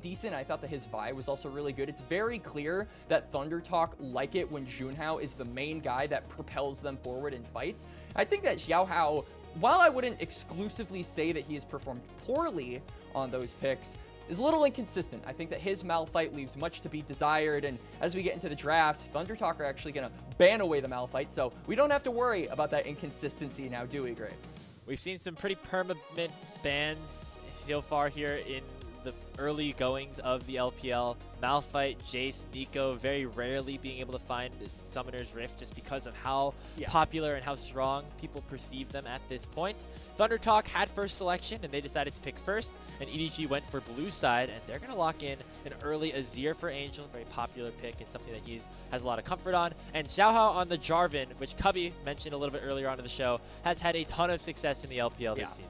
decent. I thought that his Vi was also really good. It's very clear that ThunderTalk like it when Junhao is the main guy that propels them forward in fights. I think that Xiaohao, while I wouldn't exclusively say that he has performed poorly on those picks, is a little inconsistent. I think that his Malphite leaves much to be desired, and as we get into the draft, ThunderTalk are actually going to ban away the Malphite, so we don't have to worry about that inconsistency now, do we, Graves? We've seen some pretty permanent bans so far here in the early goings of the LPL. Malphite, Jace, Nico, very rarely being able to find Summoner's Rift just because of how popular and how strong people perceive them at this point. ThunderTalk had first selection, and they decided to pick first, and EDG went for blue side, and they're going to lock in an early Azir for Angel, very popular pick and something that he has a lot of comfort on. And Xiaohao on the Jarvan, which Cubby mentioned a little bit earlier on in the show, has had a ton of success in the LPL this season.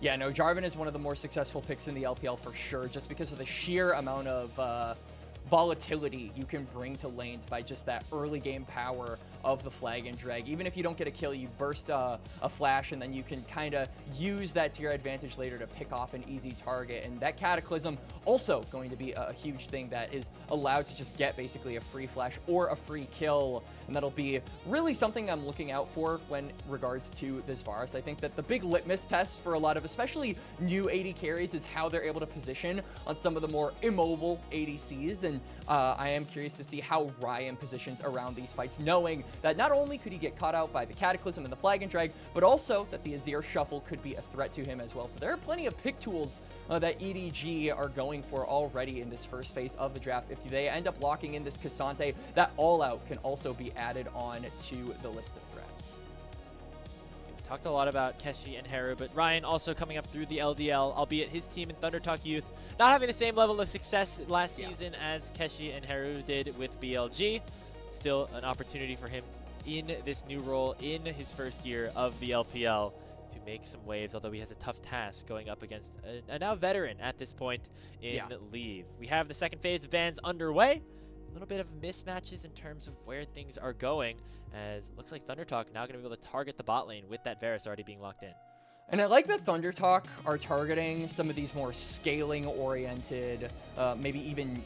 Yeah, no, Jarvan is one of the more successful picks in the LPL for sure, just because of the sheer amount of volatility you can bring to lanes by just that early game power of the flag and drag. Even if you don't get a kill, you burst a flash, and then you can kind of use that to your advantage later to pick off an easy target. And that Cataclysm also going to be a huge thing that is allowed to just get basically a free flash or a free kill. And that'll be really something I'm looking out for when regards to this Varus. I think that the big litmus test for a lot of especially new AD carries is how they're able to position on some of the more immobile ADCs. And I am curious to see how Ryan positions around these fights, knowing that not only could he get caught out by the Cataclysm and the Flag and Drag, but also that the Azir Shuffle could be a threat to him as well. So there are plenty of pick tools that EDG are going for already in this first phase of the draft. If they end up locking in this Cassante, that All-Out can also be added on to the list of threats. We talked a lot about Keshi and Heru, but Ryan also coming up through the LDL, albeit his team in ThunderTalk Youth not having the same level of success last season as Keshi and Heru did with BLG. Still an opportunity for him in this new role in his first year of the LPL to make some waves, although he has a tough task going up against a now veteran at this point in Leave. We have the second phase of bans underway. A little bit of mismatches in terms of where things are going, as it looks like ThunderTalk now going to be able to target the bot lane with that Varus already being locked in. And I like that ThunderTalk are targeting some of these more scaling-oriented, maybe even,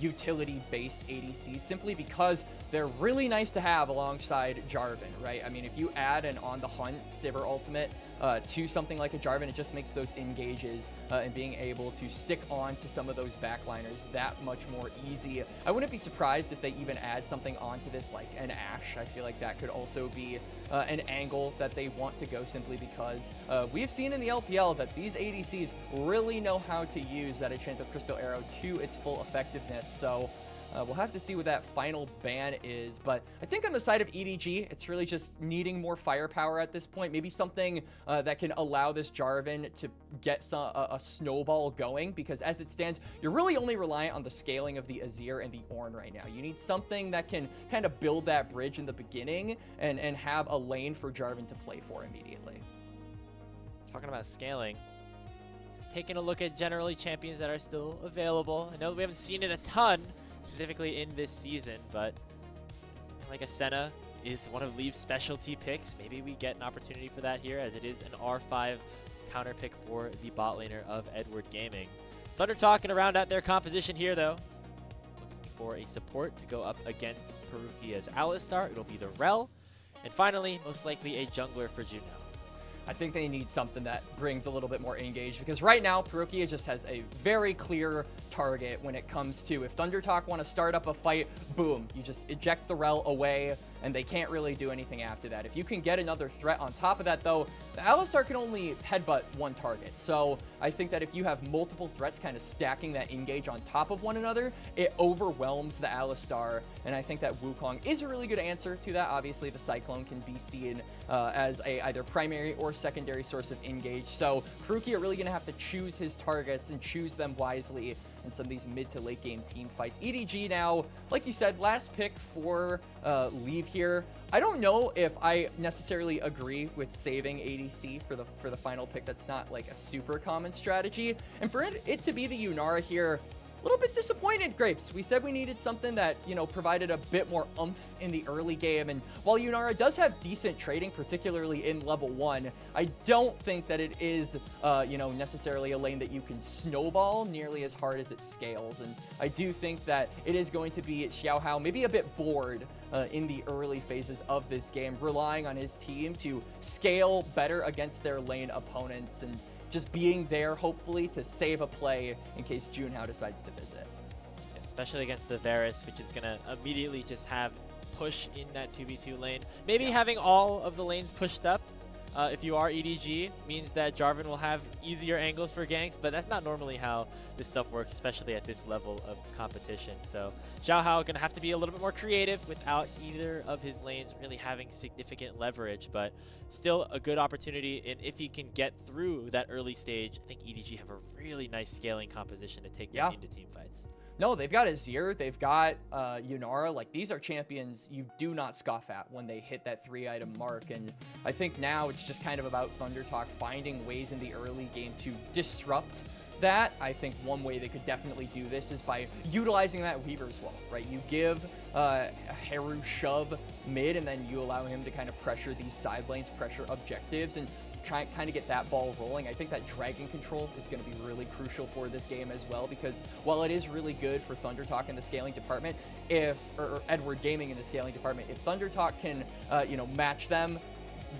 utility-based ADCs, simply because they're really nice to have alongside Jarvan, right? I mean, if you add an On the Hunt Sivir ultimate to something like a Jarvan, it just makes those engages and being able to stick on to some of those backliners that much more easy. I wouldn't be surprised if they even add something onto this like an Ashe. I feel like that could also be an angle that they want to go, simply because we have seen in the LPL that these ADCs really know how to use that Enchanted Crystal Arrow to its full effectiveness. So we'll have to see what that final ban is. But I think on the side of EDG, it's really just needing more firepower at this point. Maybe something that can allow this Jarvan to get a snowball going, because as it stands, you're really only reliant on the scaling of the Azir and the Ornn right now. You need something that can kind of build that bridge in the beginning and have a lane for Jarvan to play for immediately. Talking about scaling, taking a look at generally champions that are still available. I know we haven't seen it a ton, specifically in this season, but like a Senna is one of Leave's specialty picks. Maybe we get an opportunity for that here, as it is an R5 counter pick for the bot laner of Edward Gaming. ThunderTalk going to round out their composition here, though. Looking for a support to go up against Parukia's Alistar. It'll be the Rel. And finally, most likely a jungler for Junhao. I think they need something that brings a little bit more engage, because right now Parukia just has a very clear target when it comes to, if ThunderTalk want to start up a fight, boom, you just eject the Rel away and they can't really do anything after that. If you can get another threat on top of that, though, the Alistar can only headbutt one target. So I think that if you have multiple threats kind of stacking that engage on top of one another, it overwhelms the Alistar. And I think that Wukong is a really good answer to that. Obviously, the Cyclone can be seen as a either primary or secondary source of engage. So Parukia really going to have to choose his targets and choose them wisely in some of these mid to late game team fights. EDG now, like you said, last pick for Leave here. I don't know if I necessarily agree with saving ADC for the final pick. That's not like a super common strategy. And for it to be the Yunara here, a little bit disappointed, Grapes. We said we needed something that, you know, provided a bit more oomph in the early game. And while Yunara does have decent trading, particularly in level 1, I don't think that it is, you know, necessarily a lane that you can snowball nearly as hard as it scales. And I do think that it is going to be Xiaohao maybe a bit bored in the early phases of this game, relying on his team to scale better against their lane opponents and just being there, hopefully, to save a play in case Junhao decides to visit. Yeah, especially against the Varus, which is going to immediately just have push in that 2v2 lane. Maybe having all of the lanes pushed up, if you are EDG, means that Jarvan will have easier angles for ganks, but that's not normally how this stuff works, especially at this level of competition. So Xiaohao going to have to be a little bit more creative without either of his lanes really having significant leverage, but still a good opportunity. And if he can get through that early stage, I think EDG have a really nice scaling composition to take them into team fights. No, they've got Azir, they've got Yunara. Like, these are champions you do not scoff at when they hit that 3-item mark. And I think now it's just kind of about ThunderTalk finding ways in the early game to disrupt that. I think one way they could definitely do this is by utilizing that Weaver's Wall, right? You give Heru shove mid, and then you allow him to kind of pressure these side lanes, pressure objectives, and try and kind of get that ball rolling. I think that dragon control is going to be really crucial for this game as well, because while it is really good for ThunderTalk in the scaling department, or Edward Gaming in the scaling department, if ThunderTalk can, you know, match them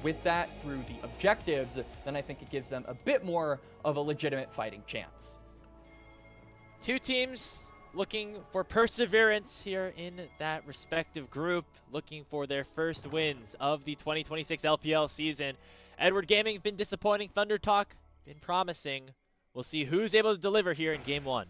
with that through the objectives, then I think it gives them a bit more of a legitimate fighting chance. Two teams looking for perseverance here in that respective group, looking for their first wins of the 2026 LPL season. Edward Gaming has been disappointing. ThunderTalk been promising. We'll see who's able to deliver here in Game 1.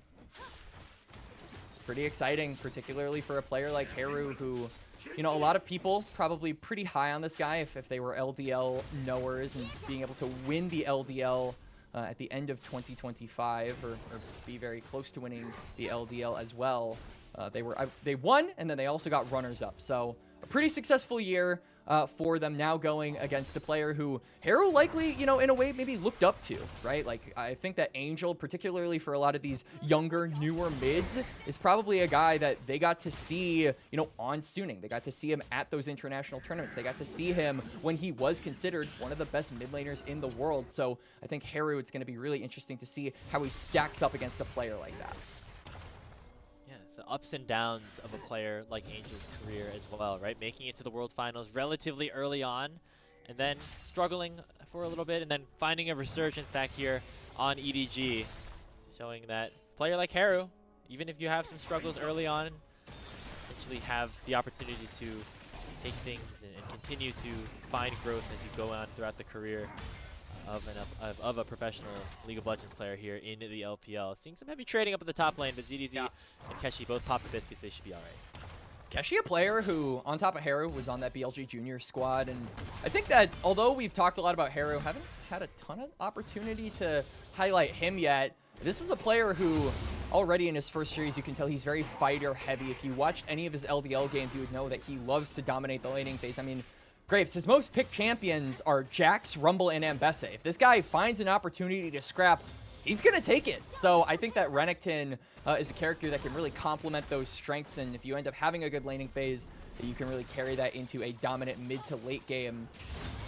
It's pretty exciting, particularly for a player like Heru, who, you know, a lot of people probably pretty high on this guy if they were LDL knowers, and being able to win the LDL at the end of 2025, or be very close to winning the LDL as well. They won, and then they also got runners-up. So a pretty successful year for them, now going against a player who Heru likely, you know, in a way maybe looked up to, right? Like, I think that Angel, particularly for a lot of these younger, newer mids, is probably a guy that they got to see, you know, on Suning. They got to see him at those international tournaments. They got to see him when he was considered one of the best mid laners in the world. So I think Heru, it's going to be really interesting to see how he stacks up against a player like that. The ups and downs of a player like Angel's career as well, right? Making it to the World Finals relatively early on, and then struggling for a little bit, and then finding a resurgence back here on EDG, showing that player like Heru, even if you have some struggles early on, eventually have the opportunity to take things and continue to find growth as you go on throughout the career of a professional League of Legends player here in the LPL. Seeing some heavy trading up at the top lane, but ZDZ and Keshi both pop the biscuits. They should be all right. Keshi, a player who, on top of Heru, was on that BLG Junior squad, and I think that although we've talked a lot about Heru, haven't had a ton of opportunity to highlight him yet. This is a player who, already in his first series, you can tell he's very fighter heavy. If you watched any of his LDL games, you would know that he loves to dominate the laning phase. I mean, Grapes, his most picked champions are Jax, Rumble, and Ambessa. If this guy finds an opportunity to scrap, he's going to take it. So I think that Renekton is a character that can really complement those strengths, and if you end up having a good laning phase, you can really carry that into a dominant mid to late game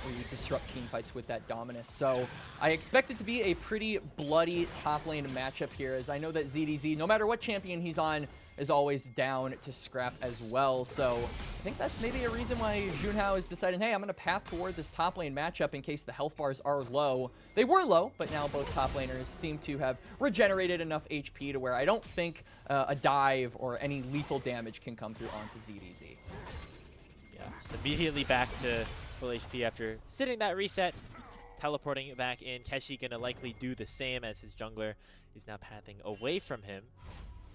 where you disrupt team fights with that dominance. So I expect it to be a pretty bloody top lane matchup here, as I know that ZDZ, no matter what champion he's on, is always down to scrap as well. So I think that's maybe a reason why Junhao is deciding, hey, I'm going to path toward this top lane matchup in case the health bars are low. They were low, but now both top laners seem to have regenerated enough HP to where I don't think a dive or any lethal damage can come through onto ZDZ. Yeah, just immediately back to full HP after sitting that reset, teleporting it back in. Keshi going to likely do the same, as his jungler is now pathing away from him.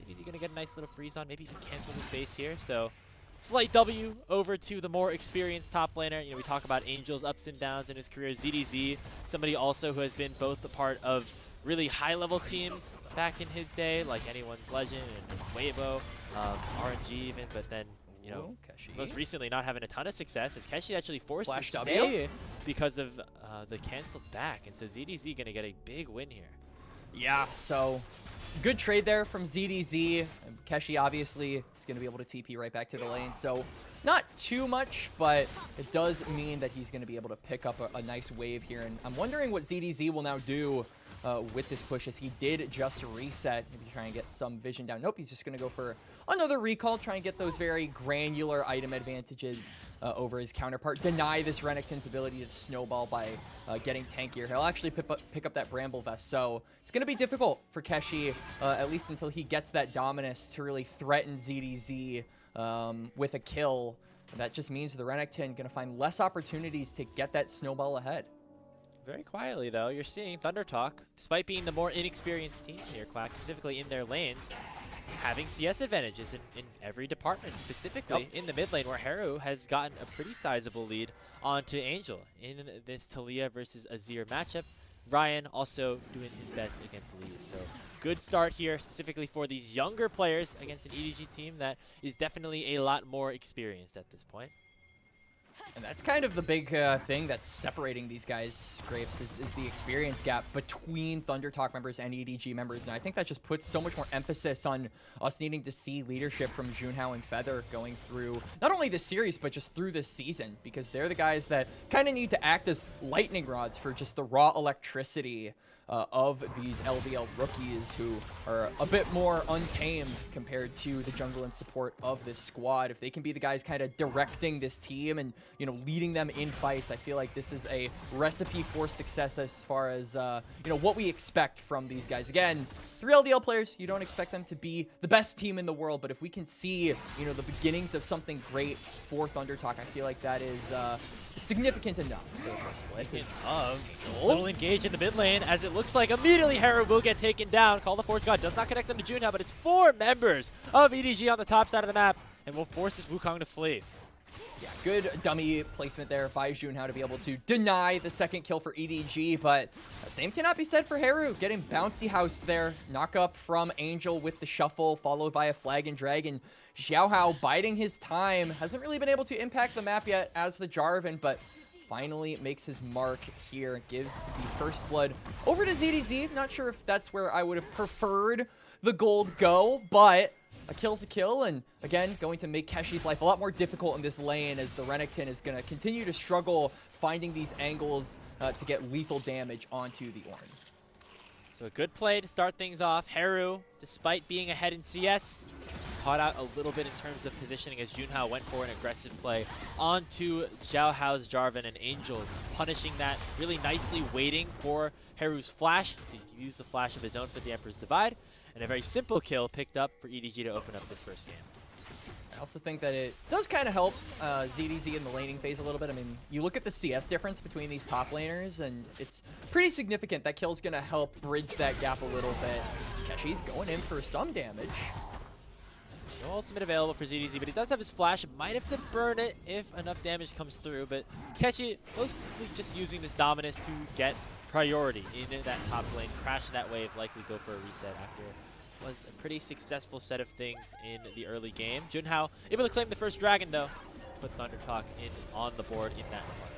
ZDZ going to get a nice little freeze on, maybe even cancel his base here. So slight W over to the more experienced top laner. You know, we talk about Angel's ups and downs in his career. ZDZ, somebody also who has been both a part of really high-level teams back in his day, like Anyone's Legend and Weibo, RNG even, but then, you know, most recently not having a ton of success, as Keshi actually forced to stay because of the canceled back. And so ZDZ going to get a big win here. Yeah, so good trade there from ZDZ. Keshi obviously is going to be able to TP right back to the lane, so not too much, but it does mean that he's going to be able to pick up a nice wave here. And I'm wondering what ZDZ will now do with this push, as he did just reset. Maybe try and get some vision down. Nope, he's just going to go for another recall, try and get those very granular item advantages over his counterpart. Deny this Renekton's ability to snowball by getting tankier. He'll actually pick up that Bramble Vest, so it's going to be difficult for Keshi, at least until he gets that Dominus to really threaten ZDZ with a kill. That just means the Renekton going to find less opportunities to get that snowball ahead. Very quietly, though, you're seeing ThunderTalk, despite being the more inexperienced team here, Quax, specifically in their lanes, having CS advantages in every department, specifically in the mid lane, where Heru has gotten a pretty sizable lead onto Angel in this Talia versus Azir matchup. Ryan also doing his best against Lee. So good start here, specifically for these younger players against an EDG team that is definitely a lot more experienced at this point. And that's kind of the big thing that's separating these guys, Grapes, is the experience gap between ThunderTalk members and EDG members. And I think that just puts so much more emphasis on us needing to see leadership from Junhao and Feather going through not only this series, but just through this season, because they're the guys that kind of need to act as lightning rods for just the raw electricity of these LPL rookies, who are a bit more untamed compared to the jungle and support of this squad. If they can be the guys kind of directing this team and, you know, leading them in fights, I feel like this is a recipe for success as far as, you know, what we expect from these guys. Again, 3 LDL players, you don't expect them to be the best team in the world, but if we can see, you know, the beginnings of something great for ThunderTalk, I feel like that is significant enough for the first split. Little engage in the mid lane, as it looks like immediately Heru will get taken down. Call the Force God does not connect them to Junhao, but it's 4 members of EDG on the top side of the map, and will force this Wukong to flee. Yeah, good dummy placement there by Junhao to be able to deny the second kill for EDG, but the same cannot be said for Heru. Getting bouncy housed there. Knock up from Angel with the shuffle, followed by a flag and dragon. Xiaohao biding his time. Hasn't really been able to impact the map yet as the Jarvan, but finally makes his mark here. Gives the first blood over to ZDZ. Not sure if that's where I would have preferred the gold go, but a kill's a kill, and again, going to make Keshi's life a lot more difficult in this lane, as the Renekton is going to continue to struggle finding these angles to get lethal damage onto the Ornn. So a good play to start things off. Heru, despite being ahead in CS, caught out a little bit in terms of positioning, as Junhao went for an aggressive play onto Xiaohao's Jarvan, and Angel punishing that really nicely, waiting for Heru's flash to use the flash of his own for the Emperor's Divide. And a very simple kill picked up for EDG to open up this first game. I also think that it does kind of help ZDZ in the laning phase a little bit. I mean, you look at the CS difference between these top laners, and it's pretty significant. That kill's going to help bridge that gap a little bit. Keshi's going in for some damage. No ultimate available for ZDZ, but he does have his flash. Might have to burn it if enough damage comes through, but Keshi mostly just using this Dominus to get priority in that top lane. Crash that wave, likely go for a reset after was a pretty successful set of things in the early game. Junhao able to claim the first dragon, though. Put ThunderTalk in on the board in that one.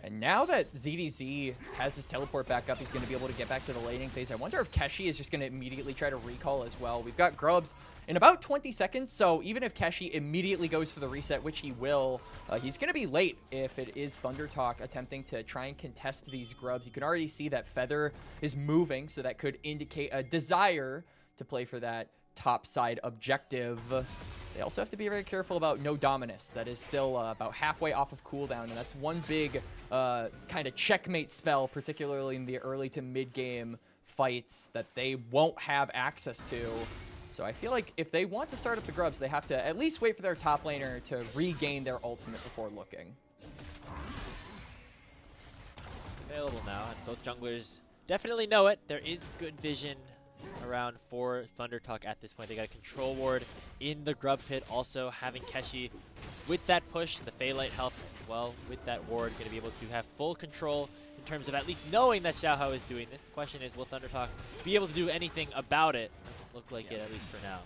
And now that ZDZ has his teleport back up, he's going to be able to get back to the laning phase. I wonder if Keshi is just going to immediately try to recall as well. We've got Grubs in about 20 seconds, so even if Keshi immediately goes for the reset, which he will, he's going to be late if it is ThunderTalk attempting to try and contest these Grubs. You can already see that Feather is moving, so that could indicate a desire to play for that top side objective. They also have to be very careful about no Dominus. That is still about halfway off of cooldown, and that's one big kind of checkmate spell, particularly in the early to mid-game fights, that they won't have access to. So I feel like if they want to start up the Grubs, they have to at least wait for their top laner to regain their ultimate before looking. Available now, and both junglers definitely know it. There is good vision around for ThunderTalk at this point. They got a control ward in the Grub pit, also having Keshi with that push and the Phaelite help as well with that ward, going to be able to have full control in terms of at least knowing that Xiaohao is doing this. The question is, will ThunderTalk be able to do anything about it? Doesn't look like it, at least for now.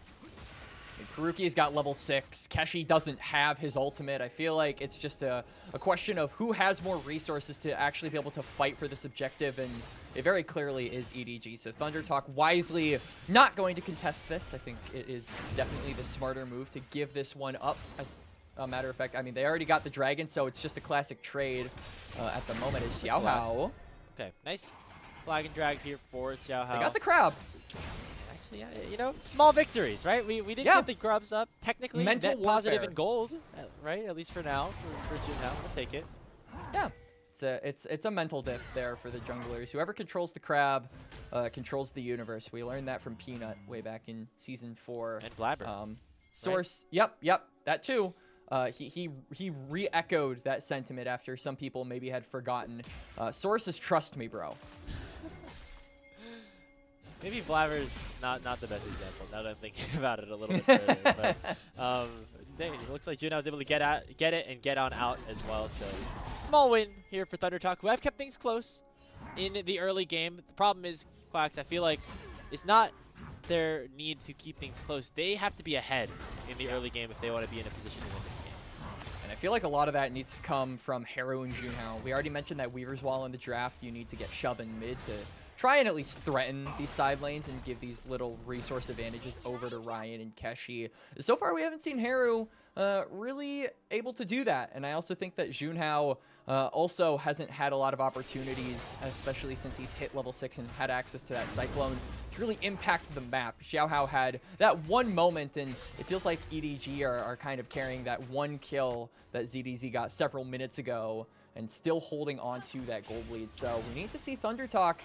Parukia's got level 6. Keshi doesn't have his ultimate. I feel like it's just a question of who has more resources to actually be able to fight for this objective, and it very clearly is EDG. So ThunderTalk wisely not going to contest this. I think it is definitely the smarter move to give this one up. As a matter of fact, I mean, they already got the dragon, so it's just a classic trade at the moment. Is Xiaohao. Okay, nice flag and drag here for Xiaohao. They got the crab. Yeah, you know, small victories, right? We didn't get the grubs up. Technically, Mental net positive warfare. in gold, right? At least for now, for Junhao. We'll take it. Yeah, it's a mental diff there for the junglers. Whoever controls the crab controls the universe. We learned that from Peanut way back in Season 4. And Blabber. Source, right? Yep, that too. He re-echoed that sentiment after some people maybe had forgotten. Sources trust me, bro. Maybe Blabber's not the best example, now that I'm thinking about it a little bit further. But it looks like Junhao was able to get it and get on out as well. So small win here for ThunderTalk, who have kept things close in the early game. The problem is, Quax, I feel like it's not their need to keep things close. They have to be ahead in the early game if they want to be in a position to win this game. And I feel like a lot of that needs to come from Heru and Junhao. We already mentioned that Weaver's Wall in the draft, you need to get Shove in mid to try and at least threaten these side lanes and give these little resource advantages over to Ryan and Keshi. So far, we haven't seen Heru really able to do that. And I also think that Junhao also hasn't had a lot of opportunities, especially since he's hit level 6 and had access to that Cyclone, to really impact the map. Xiaohao had that one moment, and it feels like EDG are kind of carrying that one kill that ZDZ got several minutes ago and still holding on to that gold lead. So we need to see ThunderTalk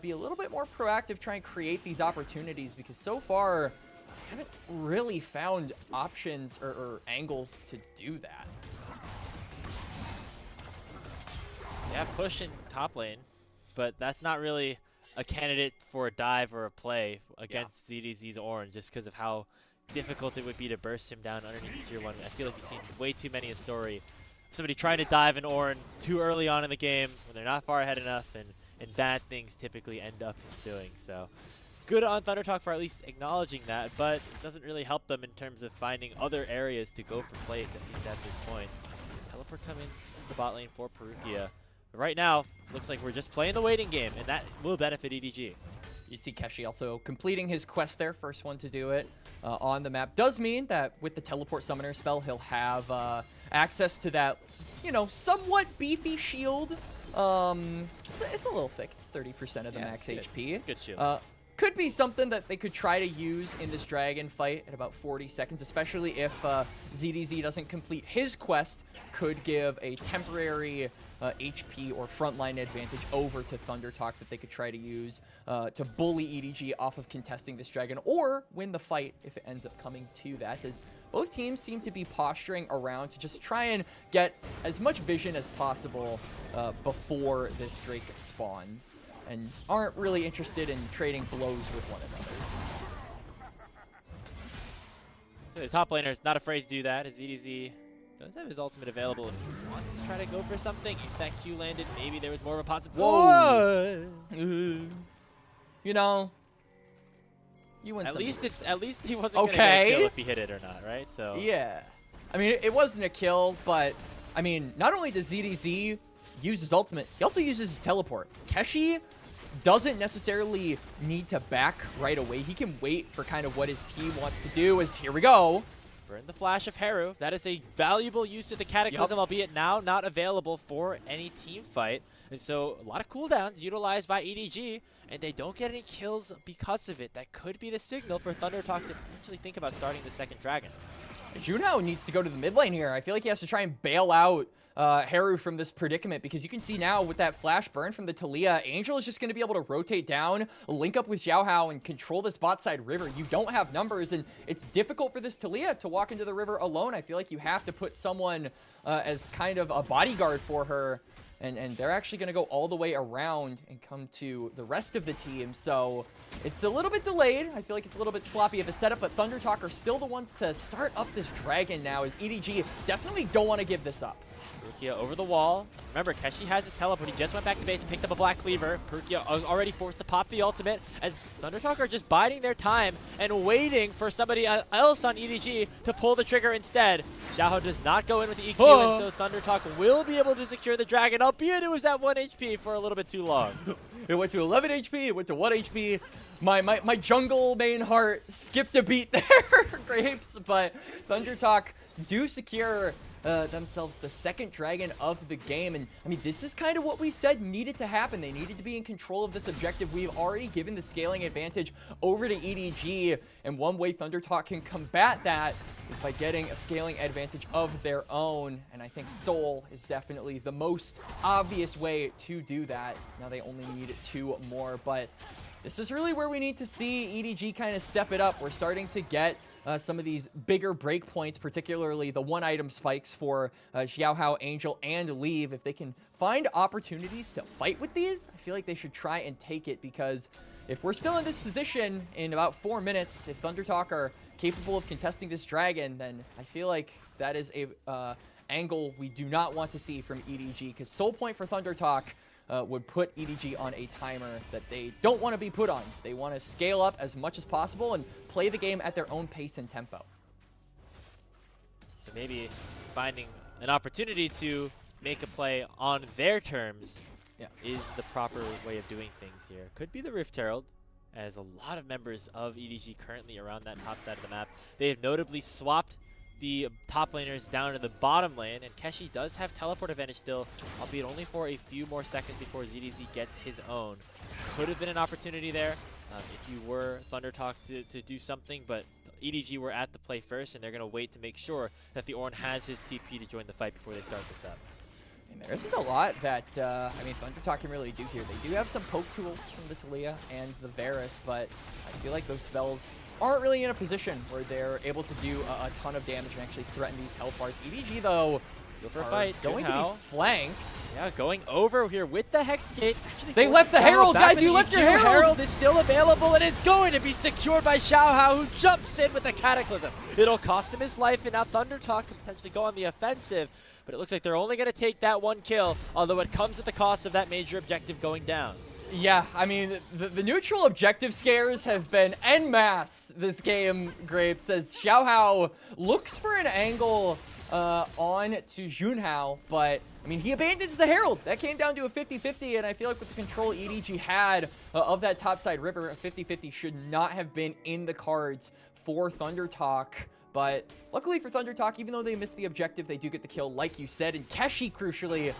be a little bit more proactive, try and create these opportunities, because so far, I haven't really found options or angles to do that. Yeah, push in top lane, but that's not really a candidate for a dive or a play against ZDZ's Orange, just because of how difficult it would be to burst him down underneath tier 1. I feel like you've seen way too many a story of somebody trying to dive an Orange too early on in the game when they're not far ahead enough, and bad things typically end up ensuing. So good on ThunderTalk for at least acknowledging that, but it doesn't really help them in terms of finding other areas to go for plays, at least at this point. Teleport coming to the bot lane for Parukia. But right now, looks like we're just playing the waiting game, and that will benefit EDG. You see Keshi also completing his quest there, first one to do it on the map. Does mean that with the teleport summoner spell, he'll have access to that, you know, somewhat beefy shield. It's a little thick. It's 30% of the max HP. Good shield. Could be something that they could try to use in this dragon fight at about 40 seconds, especially if ZDZ doesn't complete his quest. Could give a temporary HP or frontline advantage over to ThunderTalk that they could try to use to bully EDG off of contesting this dragon, or win the fight if it ends up coming to that, as both teams seem to be posturing around to just try and get as much vision as possible before this Drake spawns, and aren't really interested in trading blows with one another. The top laner is not afraid to do that, as EDZ does have his ultimate available if he wants to try to go for something. If that Q landed, maybe there was more of a possibility. You know, you win. At least he wasn't gonna get a kill if he hit it or not, right? So yeah, I mean, it wasn't a kill, but I mean, not only does ZDZ use his ultimate, he also uses his teleport. Keshi doesn't necessarily need to back right away. He can wait for kind of what his team wants to do. As here we go. Burn the flash of Heru. That is a valuable use of the Cataclysm, albeit now not available for any team fight. And so a lot of cooldowns utilized by EDG, and they don't get any kills because of it. That could be the signal for ThunderTalk to potentially think about starting the second dragon. Junhao needs to go to the mid lane here. I feel like he has to try and bail out Heru from this predicament, because you can see now with that flash burn from the Talia, Angel is just going to be able to rotate down, link up with Xiaohao, and control this bot side river. You don't have numbers, and it's difficult for this Talia to walk into the river alone. I feel like you have to put someone as kind of a bodyguard for her, and they're actually going to go all the way around and come to the rest of the team. So it's a little bit delayed. I feel like it's a little bit sloppy of a setup, but ThunderTalk are still the ones to start up this dragon now, as EDG definitely don't want to give this up. Parukia over the wall. Remember, Keshi has his teleport. He just went back to base and picked up a black cleaver. Parukia already forced to pop the ultimate as ThunderTalk are just biding their time and waiting for somebody else on EDG to pull the trigger instead. Xiaohao does not go in with the EQ, and so ThunderTalk will be able to secure the dragon, albeit it was at 1 HP for a little bit too long. It went to 11 HP, it went to 1 HP. My jungle main heart skipped a beat there, Grapes, but ThunderTalk do secure themselves the second dragon of the game. And I mean, this is kind of what we said needed to happen. They needed to be in control of this objective. We've already given the scaling advantage over to EDG, and one way ThunderTalk can combat that is by getting a scaling advantage of their own. And I think Soul is definitely the most obvious way to do that. Now they only need 2 more, but this is really where we need to see EDG kind of step it up. We're starting to get some of these bigger breakpoints, particularly the one-item spikes for Xiaohao, Angel, and Leave. If they can find opportunities to fight with these, I feel like they should try and take it, because if we're still in this position in about 4 minutes, if ThunderTalk are capable of contesting this dragon, then I feel like that is a angle we do not want to see from EDG, because Soul Point for ThunderTalk would put EDG on a timer that they don't want to be put on. They want to scale up as much as possible and play the game at their own pace and tempo. So maybe finding an opportunity to make a play on their terms is the proper way of doing things here. Could be the Rift Herald, as a lot of members of EDG currently around that top side of the map. They have notably swapped the top laners down to the bottom lane, and Keshi does have teleport advantage still, albeit only for a few more seconds before ZDZ gets his own. Could have been an opportunity there if you were ThunderTalk to do something, but EDG were at the play first, and they're going to wait to make sure that the Ornn has his TP to join the fight before they start this up. And there isn't a lot that, I mean, ThunderTalk can really do here. They do have some poke tools from the Taliyah and the Varus, but I feel like those spells aren't really in a position where they're able to do a ton of damage and actually threaten these health bars. EDG, though, go for a fight. Going to be flanked. Yeah, going over here with the Hex Gate. Actually, they left the Herald, guys. You left your Herald. Herald is still available, and it's going to be secured by Xiaohao, who jumps in with a Cataclysm. It'll cost him his life, and now ThunderTalk can potentially go on the offensive. But it looks like they're only going to take that 1 kill, although it comes at the cost of that major objective going down. Yeah, I mean, the neutral objective scares have been en masse this game, Grapes, as Xiaohao looks for an angle on to Junhao, but, I mean, he abandons the Herald. That came down to a 50-50, and I feel like with the control EDG had of that topside river, a 50-50 should not have been in the cards for ThunderTalk. But luckily for ThunderTalk, even though they missed the objective, they do get the kill, like you said. And Keshi, crucially,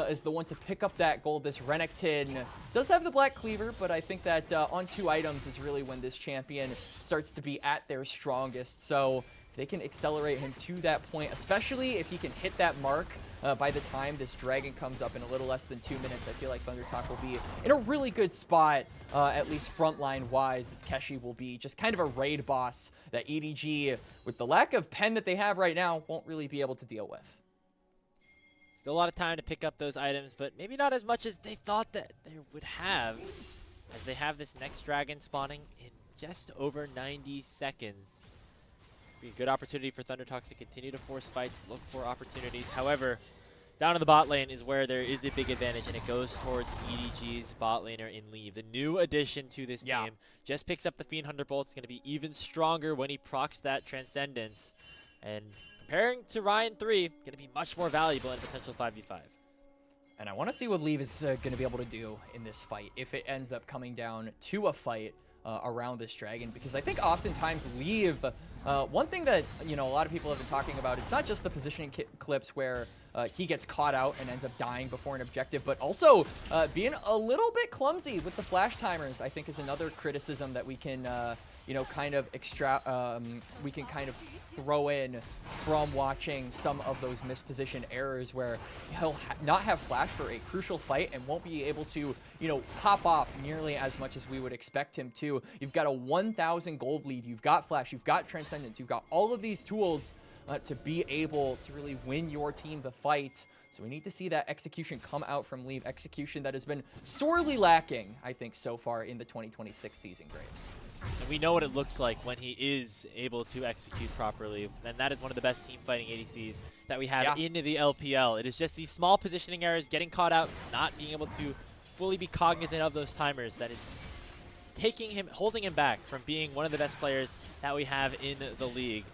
is the one to pick up that gold. This Renekton does have the Black Cleaver, but I think that on 2 items is really when this champion starts to be at their strongest. So if they can accelerate him to that point, especially if he can hit that mark by the time this dragon comes up in a little less than 2 minutes, I feel like ThunderTalk will be in a really good spot, at least frontline-wise, as Keshi will be just kind of a raid boss that EDG, with the lack of pen that they have right now, won't really be able to deal with. Still a lot of time to pick up those items, but maybe not as much as they thought that they would have, as they have this next dragon spawning in just over 90 seconds. Be a good opportunity for ThunderTalk to continue to force fights, look for opportunities. However, down in the bot lane is where there is a big advantage, and it goes towards EDG's bot laner in Leave. The new addition to this team just picks up the Fiend Hunter Bolt. It's going to be even stronger when he procs that Transcendence. And comparing to Ryan 3, going to be much more valuable in a potential 5v5. And I want to see what Leave is going to be able to do in this fight, if it ends up coming down to a fight around this dragon, because I think oftentimes Leave, one thing that, you know, a lot of people have been talking about, it's not just the positioning clips where he gets caught out and ends up dying before an objective, but also being a little bit clumsy with the flash timers, I think, is another criticism that we can, you know, kind of we can kind of throw in from watching some of those misposition errors where he'll not have flash for a crucial fight and won't be able to, you know, pop off nearly as much as we would expect him to. You've got a 1,000 gold lead, you've got flash, you've got Transcendence, you've got all of these tools to be able to really win your team the fight. So we need to see that execution come out from Leave, execution that has been sorely lacking, I think, so far in the 2026 season, Graves. And we know what it looks like when he is able to execute properly. And that is one of the best team fighting ADCs that we have in the LPL. It is just these small positioning errors, getting caught out, not being able to fully be cognizant of those timers that is holding him back from being one of the best players that we have in the league.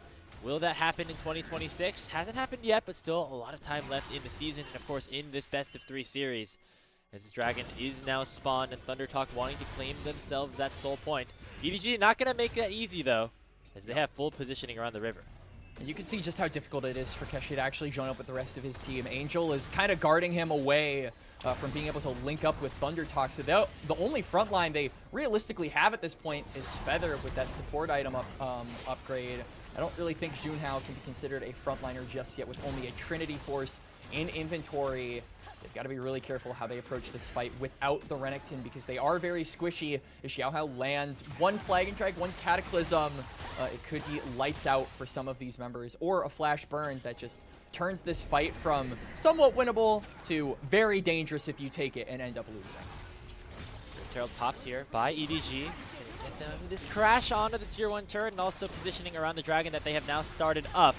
Will that happen in 2026? Hasn't happened yet, but still a lot of time left in the season, and of course in this best of 3 series. As this dragon is now spawned and ThunderTalk wanting to claim themselves that soul point. EDG not going to make that easy though, as they have full positioning around the river. And you can see just how difficult it is for Keshi to actually join up with the rest of his team. Angel is kind of guarding him away from being able to link up with ThunderTalk. So the only front line they realistically have at this point is Feather with that support item upgrade. I don't really think Junhao can be considered a frontliner just yet with only a Trinity Force in inventory. They've got to be really careful how they approach this fight without the Renekton because they are very squishy. If Xiaohao lands one Flag and Drag, one Cataclysm, it could be lights out for some of these members, or a Flash Burn that just turns this fight from somewhat winnable to very dangerous if you take it and end up losing. Herald popped here by EDG. Gonna get this crash onto the tier 1 turret and also positioning around the dragon that they have now started up.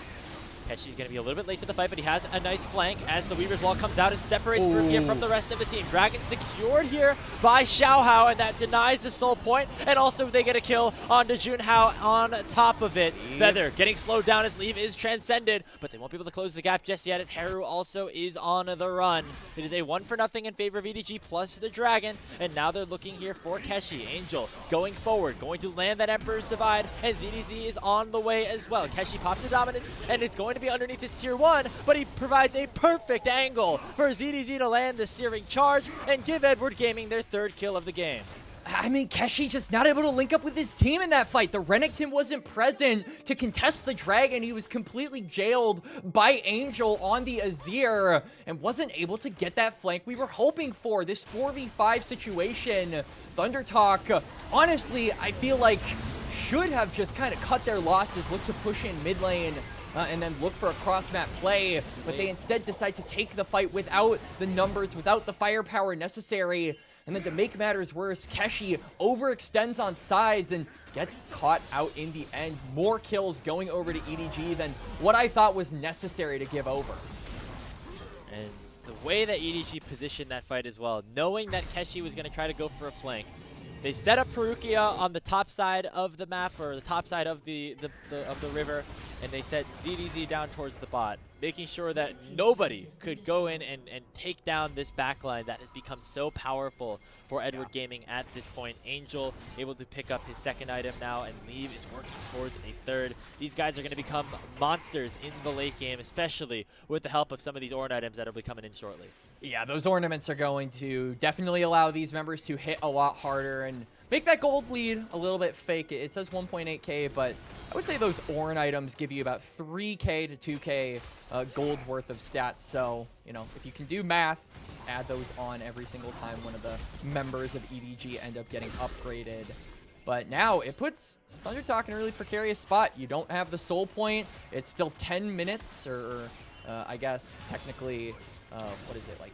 Keshi's going to be a little bit late to the fight, but he has a nice flank as the Weaver's Wall comes out and separates Parukia from the rest of the team. Dragon secured here by Xiaohao, and that denies the soul point, and also they get a kill onto Junhao on top of it. Feather getting slowed down as Leave is transcended, but they won't be able to close the gap just yet as Heru also is on the run. It is a 1-0 in favor of EDG plus the Dragon, and now they're looking here for Keshi. Angel going forward, going to land that Emperor's Divide, and ZDZ is on the way as well. Keshi pops the dominance, and it's going to be underneath his tier 1, but he provides a perfect angle for ZDZ to land the searing charge and give Edward Gaming their 3rd kill of the game. I mean, Keshi just not able to link up with his team in that fight. The Renekton wasn't present to contest the Dragon. He was completely jailed by Angel on the Azir and wasn't able to get that flank we were hoping for. This 4v5 situation, ThunderTalk, honestly, I feel like should have just kind of cut their losses, look to push in mid lane, and then look for a cross-map play, but they instead decide to take the fight without the numbers, without the firepower necessary. And then to make matters worse, Keshi overextends on sides and gets caught out in the end. More kills going over to EDG than what I thought was necessary to give over. And the way that EDG positioned that fight as well, knowing that Keshi was going to try to go for a flank, they set up Parukia on the top side of the map, or the top side of the river, and they set ZDZ down towards the bot, making sure that nobody could go in and take down this backline that has become so powerful for Edward Gaming at this point. Angel able to pick up his 2nd item now, and Leave is working towards a 3rd. These guys are going to become monsters in the late game, especially with the help of some of these Ornn items that will be coming in shortly. Yeah, those ornaments are going to definitely allow these members to hit a lot harder and make that gold lead a little bit fake. It says 1.8k, but I would say those Ornn items give you about 3k to 2k gold worth of stats. So, you know, if you can do math, just add those on every single time one of the members of EDG end up getting upgraded. But now it puts ThunderTalk in a really precarious spot. You don't have the soul point. It's still 10 minutes, or I guess technically, what is it, like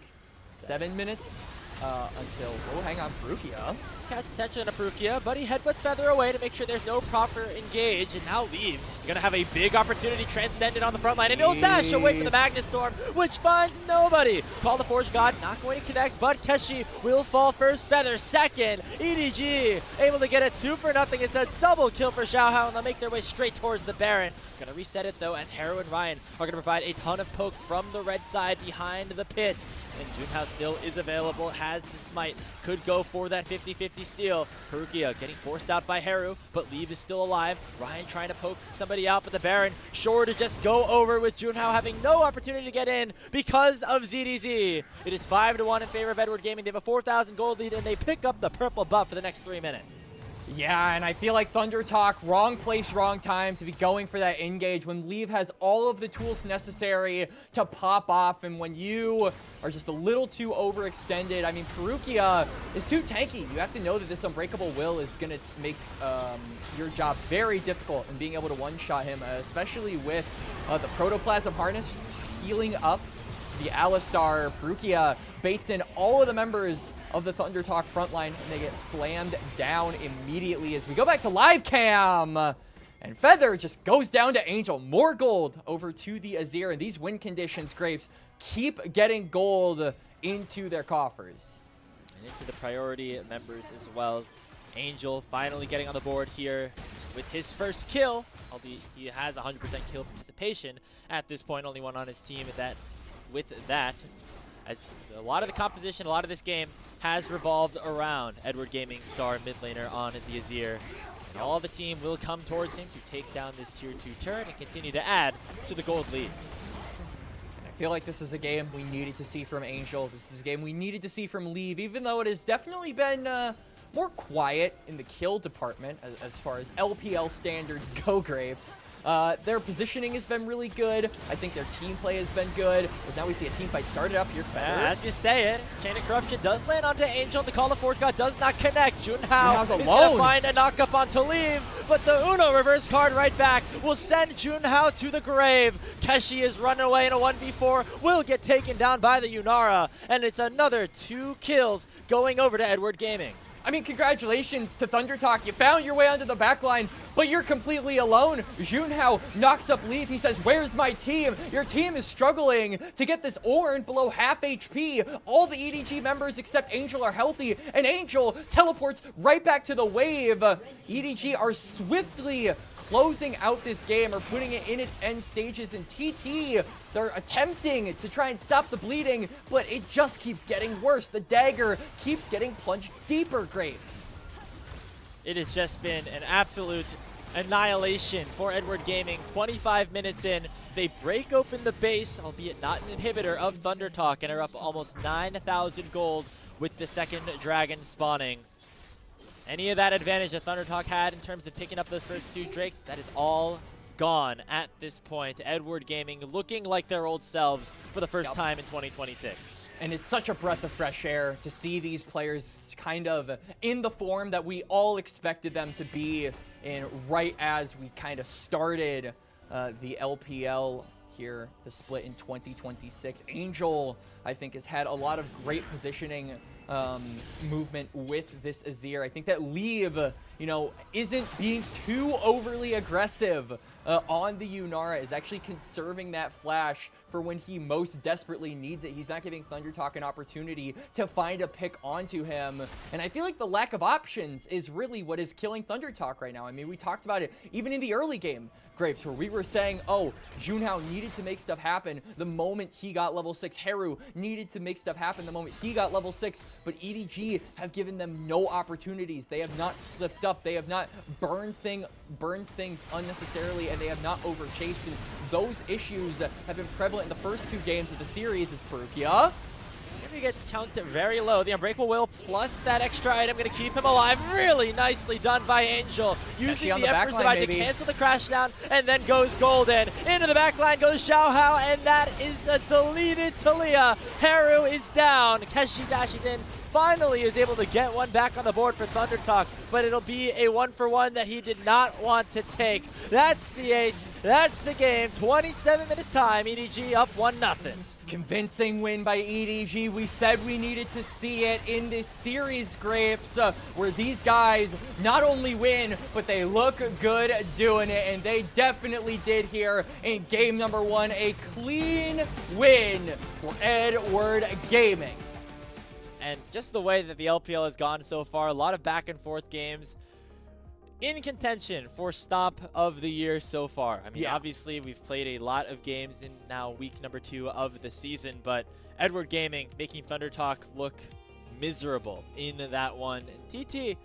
7 minutes until, oh, hang on, Parukia. Catch attention to Parukia, but he headbutts Feather away to make sure there's no proper engage, and now Leave is going to have a big opportunity transcended on the front line, and he'll dash away from the Magnus Storm, which finds nobody. Call the Forge God, not going to connect, but Keshi will fall first, Feather 2nd. EDG able to get a 2-0. It's a double kill for Xiaohao, and they'll make their way straight towards the Baron. Going to reset it though, as Heru and Ryan are going to provide a ton of poke from the red side behind the pit. And Junhao still is available, has the smite, could go for that 50-50 steal. Parukia getting forced out by Heru, but Leave is still alive. Ryan trying to poke somebody out, but the Baron sure to just go over with Junhao having no opportunity to get in because of ZDZ. It is 5-1 in favor of Edward Gaming. They have a 4,000 gold lead, and they pick up the purple buff for the next 3 minutes. Yeah, and I feel like ThunderTalk, wrong place, wrong time to be going for that engage when Leave has all of the tools necessary to pop off, and when you are just a little too overextended. I mean, Parukia is too tanky. You have to know that this Unbreakable Will is going to make your job very difficult in being able to one-shot him, especially with the Protoplasm Harness healing up the Alistar. Parukia baits in all of the members of the ThunderTalk frontline, and they get slammed down immediately as we go back to live cam. And Feather just goes down to Angel. More gold over to the Azir. And these win conditions, Grapes, keep getting gold into their coffers. And into the priority members as well. Angel finally getting on the board here with his first kill. Although he has 100% kill participation at this point. Only one on his team with that. As a lot of the composition, a lot of this game has revolved around Edward Gaming star mid laner on the Azir. And all the team will come towards him to take down this tier 2 turn and continue to add to the gold lead. I feel like this is a game we needed to see from Angel. This is a game we needed to see from Leave, even though it has definitely been more quiet in the kill department as far as LPL standards go, Grapes. Their positioning has been really good. I think their team play has been good. As now we see a team fight started up here. As you say it, Chain of Corruption does land onto Angel. The Call of Force God does not connect. Junhao is going to find a knock-up onto Leave, but the Uno reverse card right back will send Junhao to the grave. Keshi is running away in a 1v4, will get taken down by the Yunara, and it's another 2 kills going over to Edward Gaming. I mean, congratulations to ThunderTalk. You found your way onto the backline, but you're completely alone. Junhao knocks up Leaf. He says, where's my team? Your team is struggling to get this Ornn below half HP. All the EDG members except Angel are healthy, and Angel teleports right back to the wave. EDG are swiftly closing out this game or putting it in its end stages, and TT, they're attempting to try and stop the bleeding, but it just keeps getting worse. The dagger keeps getting plunged deeper, Grapes. It has just been an absolute annihilation for Edward Gaming. 25 minutes in, they break open the base, albeit not an inhibitor, of ThunderTalk, and are up almost 9,000 gold with the second dragon spawning. Any of that advantage that ThunderTalk had in terms of picking up those first 2 Drakes, that is all gone at this point. Edward Gaming looking like their old selves for the first time in 2026. And it's such a breath of fresh air to see these players kind of in the form that we all expected them to be in right as we kind of started the LPL here, the split in 2026. Angel, I think, has had a lot of great positioning movement with this Azir. I think that Leave, isn't being too overly aggressive on the Yunara, is actually conserving that flash for when he most desperately needs it. He's not giving ThunderTalk an opportunity to find a pick onto him. And I feel like the lack of options is really what is killing ThunderTalk right now. I mean, we talked about it even in the early game, Grapes, where we were saying, oh, Junhao needed to make stuff happen the moment he got level 6. Heru needed to make stuff happen the moment he got level 6. But EDG have given them no opportunities. They have not slipped up. They have not burned things unnecessarily, and they have not overchased. And those issues have been prevalent in the first 2 games of the series. Is Parukia. He gets chunked very low. The Unbreakable Will plus that extra item going to keep him alive. Really nicely done by Angel. Using the Emperor's Divide to cancel the crash down, and then goes golden. Into the backline goes Xiaohao, and that is a deleted Talia. Heru is down. Keshi dashes in. Finally is able to get one back on the board for ThunderTalk, but it'll be a 1-for-1 that he did not want to take. That's the ace. That's the game. 27 minutes time. EDG up 1-0. Convincing win by EDG. We said we needed to see it in this series, Grapes, where these guys not only win, but they look good doing it, and they definitely did here in game number 1. A clean win for Edward Gaming. And just the way that the LPL has gone so far, a lot of back and forth games in contention for Stomp of the Year so far. I mean, obviously, we've played a lot of games in now week number 2 of the season, but Edward Gaming making ThunderTalk look miserable in that one. And TT,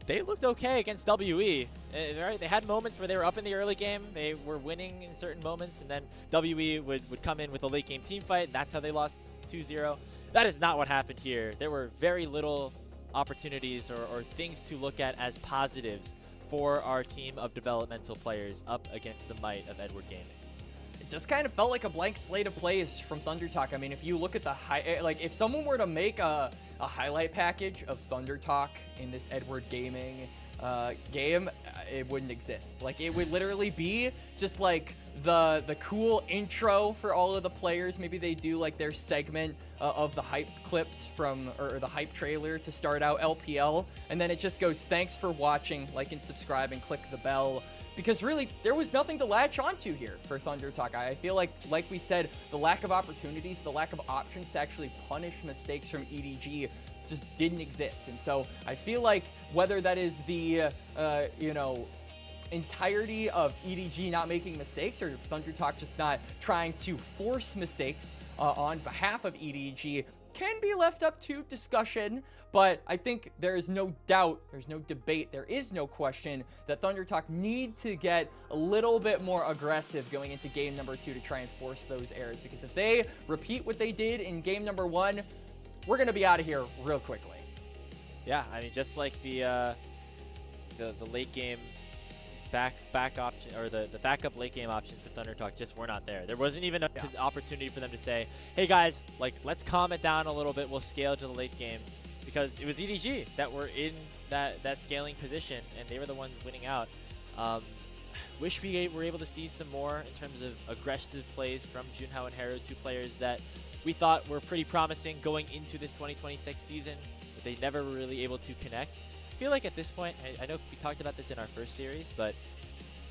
they looked okay against WE. They had moments where they were up in the early game. They were winning in certain moments, and then WE would come in with a late game team fight. That's how they lost 2-0. That is not what happened here. There were very little opportunities or things to look at as positives for our team of developmental players up against the might of Edward Gaming. It just kind of felt like a blank slate of plays from ThunderTalk. I mean, if you look at the if someone were to make a highlight package of ThunderTalk in this Edward Gaming game, it wouldn't exist. Like, it would literally be just like the cool intro for all of the players. Maybe they do like their segment of the hype clips from, or the hype trailer to start out LPL, and then it just goes, thanks for watching, like and subscribe and click the bell. Because really, there was nothing to latch onto here for ThunderTalk. I feel like we said, the lack of opportunities, the lack of options to actually punish mistakes from EDG just didn't exist. And so I feel like whether that is the, you know, entirety of EDG not making mistakes, or ThunderTalk just not trying to force mistakes on behalf of EDG, can be left up to discussion. But I think there is no doubt, there's no debate, there is no question that ThunderTalk need to get a little bit more aggressive going into game number 2 to try and force those errors. Because if they repeat what they did in game number 1, we're going to be out of here real quickly. Yeah, I mean, just like the late game back option, or the backup late game options for ThunderTalk just were not there. There wasn't even an opportunity for them to say, hey guys, like, let's calm it down a little bit, we'll scale to the late game, because it was EDG that were in that scaling position, and they were the ones winning out. Wish we were able to see some more in terms of aggressive plays from Junhao and Heru, two players that we thought were pretty promising going into this 2026 season, but they never were really able to connect. I feel like at this point, I know we talked about this in our first series, but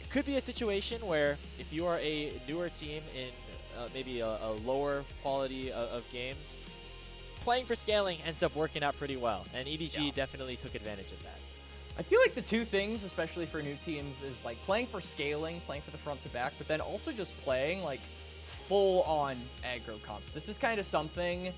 it could be a situation where if you are a newer team in maybe a lower quality of game, playing for scaling ends up working out pretty well, and EDG definitely took advantage of that. I feel like the two things, especially for new teams, is like playing for scaling, playing for the front to back, but then also just playing like full-on aggro comps. This is kind of something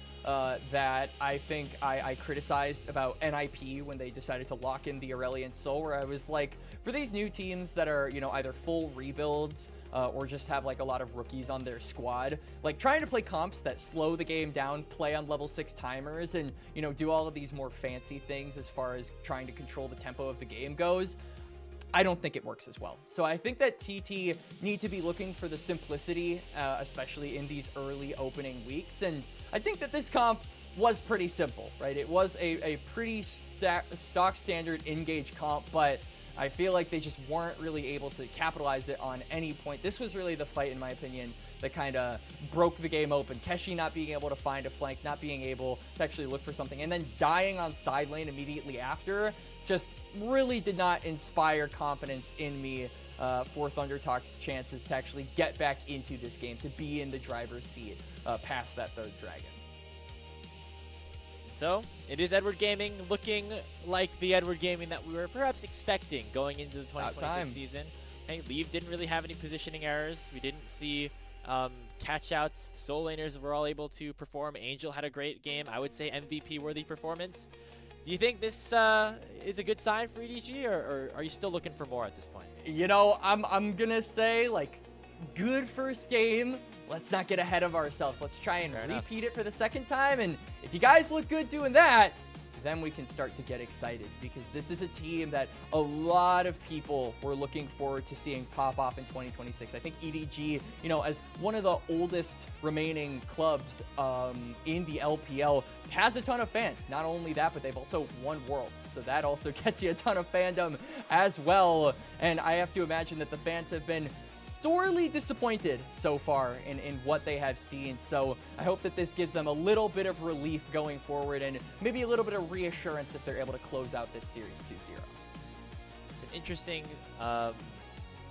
that I think I criticized about NIP when they decided to lock in the Aurelion Soul, where I was like, for these new teams that are, you know, either full rebuilds or just have like a lot of rookies on their squad, like trying to play comps that slow the game down, play on level 6 timers, and, you know, do all of these more fancy things as far as trying to control the tempo of the game goes, I don't think it works as well. So I think that TT need to be looking for the simplicity, especially in these early opening weeks. And I think that this comp was pretty simple, right? It was a pretty stock standard engage comp, but I feel like they just weren't really able to capitalize it on any point. This was really the fight, in my opinion, that kind of broke the game open. Keshi not being able to find a flank, not being able to actually look for something, and then dying on side lane immediately after just really did not inspire confidence in me for ThunderTalk's chances to actually get back into this game, to be in the driver's seat past that third dragon. So, it is Edward Gaming looking like the Edward Gaming that we were perhaps expecting going into the 2026 season. Hey, Leave didn't really have any positioning errors. We didn't see catch-outs. The Soul Laners were all able to perform. Angel had a great game. I would say MVP-worthy performance. Do you think this is a good sign for EDG, or are you still looking for more at this point? You know, I'm gonna say, like, good first game. Let's not get ahead of ourselves. Let's try and repeat it for the second time. And if you guys look good doing that, then we can start to get excited, because this is a team that a lot of people were looking forward to seeing pop off in 2026. I think EDG, you know, as one of the oldest remaining clubs in the LPL, has a ton of fans. Not only that, but they've also won Worlds, so that also gets you a ton of fandom as well. And I have to imagine that the fans have been sorely disappointed so far in what they have seen. So I hope that this gives them a little bit of relief going forward, and maybe a little bit of reassurance if they're able to close out this series 2-0. It's an interesting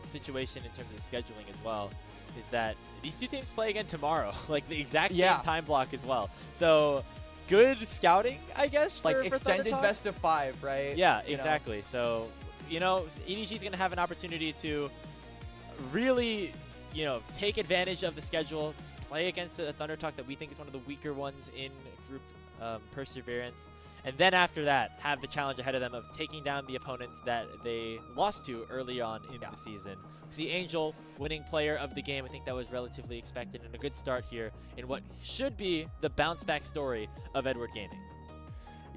situation in terms of scheduling as well, is that these two teams play again tomorrow, like the exact same time block as well. So good scouting, I guess, like for extended ThunderTalk. Best of 5, right? Yeah, exactly. So, you know, EDG is going to have an opportunity to really, you know, take advantage of the schedule, play against a ThunderTalk that we think is one of the weaker ones in group perseverance, and then after that have the challenge ahead of them of taking down the opponents that they lost to early on in the season. See Angel winning player of the game. I think that was relatively expected, and a good start here in what should be the bounce back story of Edward Gaming.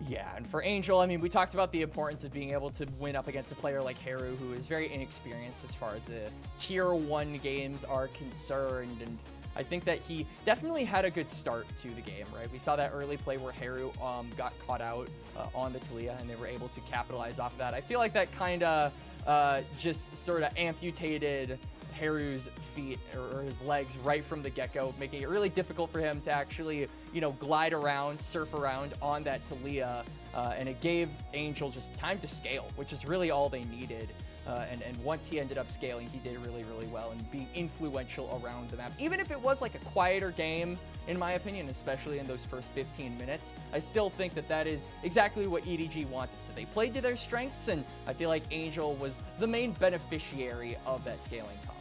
Yeah, and for Angel, I mean, we talked about the importance of being able to win up against a player like Heru, who is very inexperienced as far as the tier 1 games are concerned. And I think that he definitely had a good start to the game, right? We saw that early play where Heru got caught out on the Talia, and they were able to capitalize off of that. I feel like that kind of just sort of amputated Heru's feet or his legs right from the get-go, making it really difficult for him to actually, you know, glide around, surf around on that Talia, and it gave Angel just time to scale, which is really all they needed. And once he ended up scaling, he did really, really well and being influential around the map. Even if it was like a quieter game, in my opinion, especially in those first 15 minutes, I still think that that is exactly what EDG wanted. So they played to their strengths, and I feel like Angel was the main beneficiary of that scaling comp.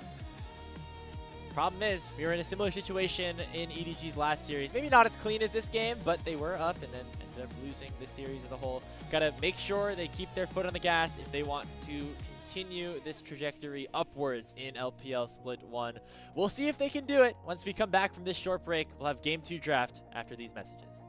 Problem is, we were in a similar situation in EDG's last series. Maybe not as clean as this game, but they were up and then ended up losing the series as a whole. Gotta make sure they keep their foot on the gas if they want to continue this trajectory upwards in LPL Split 1. We'll see if they can do it. Once we come back from this short break, we'll have Game 2 draft after these messages.